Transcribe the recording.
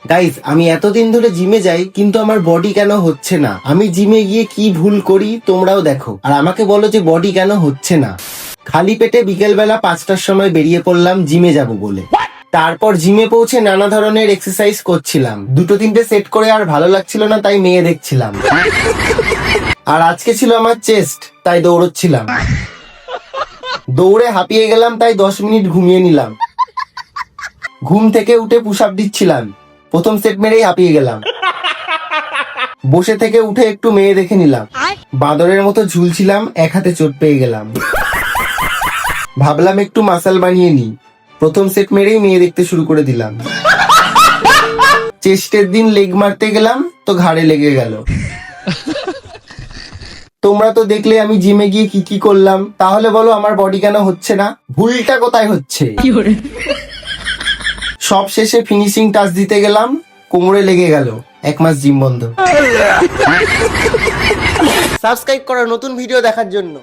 Guys, আমি এতদিন ধরে জিমে যাই কিন্তু আমার বডি কেন হচ্ছে না? আমি জিমে গিয়ে কি ভুল করি তোমরাও দেখো, আর আমাকে বলো যে বডি কেন হচ্ছে না। খালি পেটে বিকেল বেলা 5টার সময় বেরিয়ে পড়লাম জিমে যাব বলে। তারপর জিমে পৌঁছে নানা ধরনের এক্সারসাইজ করছিলাম, দুটো তিনটে সেট করে আর ভালো লাগছিল না, তাই মেয়ে দেখছিলাম। আর আজকে ছিল আমার চেস্ট, তাই দৌড়চ্ছিলাম। দৌড়ে হাঁপিয়ে গেলাম, তাই 10 মিনিট ঘুমিয়ে নিলাম। ঘুম থেকে উঠে পুশ আপ দিচ্ছিলাম, প্রথম সেট মেরেই হাঁপিয়ে গেলাম। বসে থেকে উঠে একটু মেয়ে দেখে নিলাম, বাঁদরের মতো ঝুলছিলাম, এক হাতে চোট পেয়ে গেলাম। ভাবলাম একটু মাসাল বানিয়ে নি, প্রথম সেট মেরেই মেয়ে দেখতে শুরু করে দিলাম। চেস্টের দিন লেগ মারতে গেলাম তো ঘাড়ে লেগে গেল। তোমরা তো দেখলে আমি জিমে গিয়ে কি কি করলাম, তাহলে বলো আমার বডি কেন হচ্ছে না? ভুলটা কোথায় হচ্ছে? সব শেষে ফিনিশিং টাচ দিতে গেলাম, কোমরে লেগে গেল, 1 মাস জিম বন্ধ। সাবস্ক্রাইব করো নতুন ভিডিও দেখার জন্য।